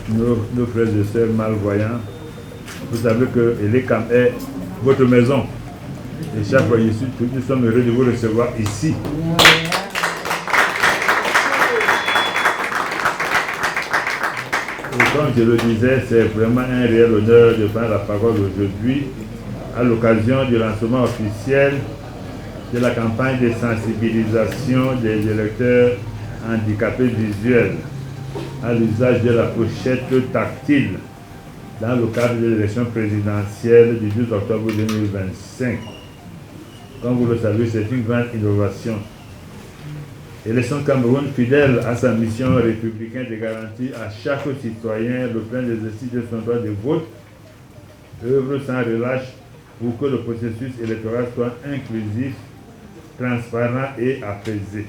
nos frères et sœurs malvoyants. Vous savez que l'ECAM est votre maison. Et chaque fois ici, nous sommes heureux de vous recevoir ici. Et comme je le disais, c'est vraiment un réel honneur de prendre la parole aujourd'hui à l'occasion du lancement officiel de la campagne de sensibilisation des électeurs handicapés visuels à l'usage de la pochette tactile dans le cadre de l'élection présidentielle du 12 octobre 2025. Comme vous le savez, c'est une grande innovation. Élection Cameroun, fidèle à sa mission républicaine de garantir à chaque citoyen le plein exercice de son droit de vote, œuvre sans relâche pour que le processus électoral soit inclusif, transparent et apaisé.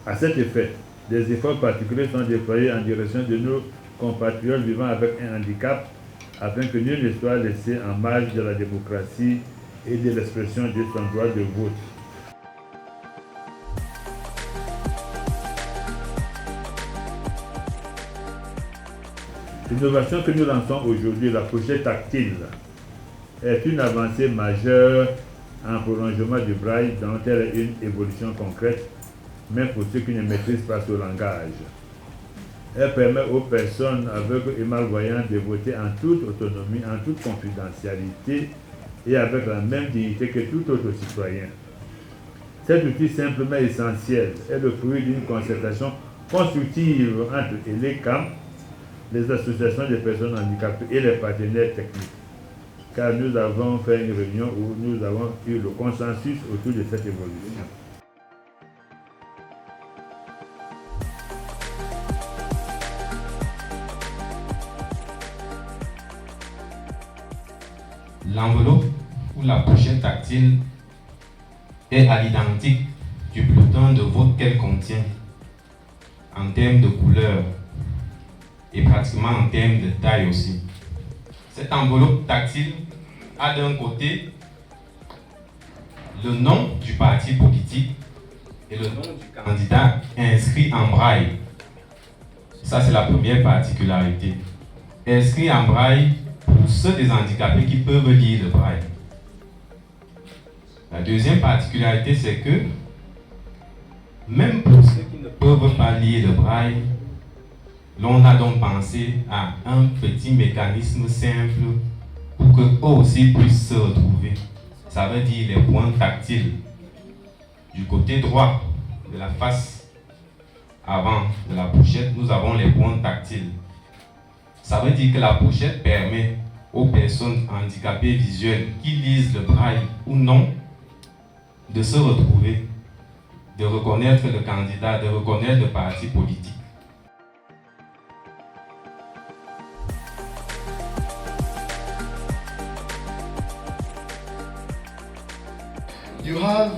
À cet effet, des efforts particuliers sont déployés en direction de nos compatriotes vivant avec un handicap afin que nul ne soit laissé en marge de la démocratie et de l'expression de son droit de vote. L'innovation que nous lançons aujourd'hui, la pochette tactile, est une avancée majeure en prolongement du braille dont elle est une évolution concrète, même pour ceux qui ne maîtrisent pas ce langage. Elle permet aux personnes aveugles et malvoyantes de voter en toute autonomie, en toute confidentialité et avec la même dignité que tout autre citoyen. Cet outil simplement essentiel est le fruit d'une concertation constructive entre l'ECAM, les associations des personnes handicapées et les partenaires techniques. Car nous avons fait une réunion où nous avons eu le consensus autour de cette évolution. L'enveloppe ou la pochette tactile est à l'identique du bulletin de vote qu'elle contient en termes de couleur et pratiquement en termes de taille aussi. Cette enveloppe tactile a d'un côté le nom du parti politique et le nom du candidat inscrit en braille. Ça, c'est la première particularité. Inscrit en braille pour ceux des handicapés qui peuvent lire le braille. La deuxième particularité, c'est que même pour ceux qui ne peuvent pas lire le braille, l'on a donc pensé à un petit mécanisme simple pour qu'eux aussi puissent se retrouver. Ça veut dire les points tactiles. Du côté droit de la face avant de la pochette, nous avons les points tactiles. Ça veut dire que la pochette permet aux personnes handicapées visuelles qui lisent le braille ou non de se retrouver, de reconnaître le candidat, de reconnaître le parti politique. You have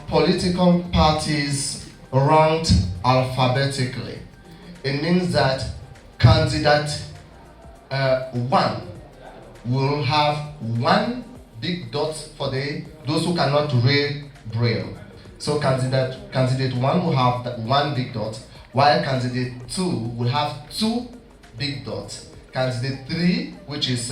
political parties ranked alphabetically. It means that candidate 1 will have one big dot for those who cannot read Braille. So candidate 1 will have that one big dot, while candidate 2 will have two big dots. Candidate 3, which is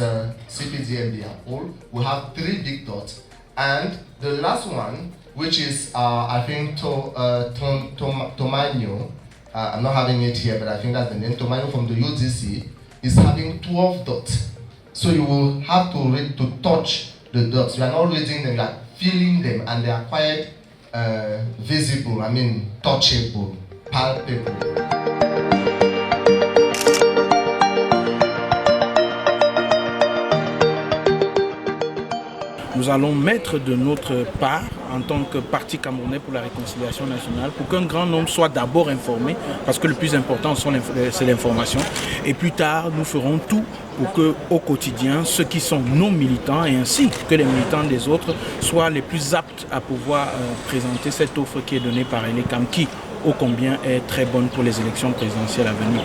CPDMB Apple, will have three big dots. And the last one, which is I think Tomanyo, I'm not having it here, but I think that's the name, Tomanyo from the UDC, is having 12 dots. So you will have to touch the dots. You are not reading them, you are feeling them, and they are quite visible, touchable, palpable. Nous allons mettre de notre part en tant que Parti camerounais pour la réconciliation nationale pour qu'un grand nombre soit d'abord informé, parce que le plus important c'est l'information, et plus tard nous ferons tout pour que au quotidien ceux qui sont nos militants et ainsi que les militants des autres soient les plus aptes à pouvoir présenter cette offre qui est donnée par l'ECAM qui ô combien est très bonne pour les élections présidentielles à venir.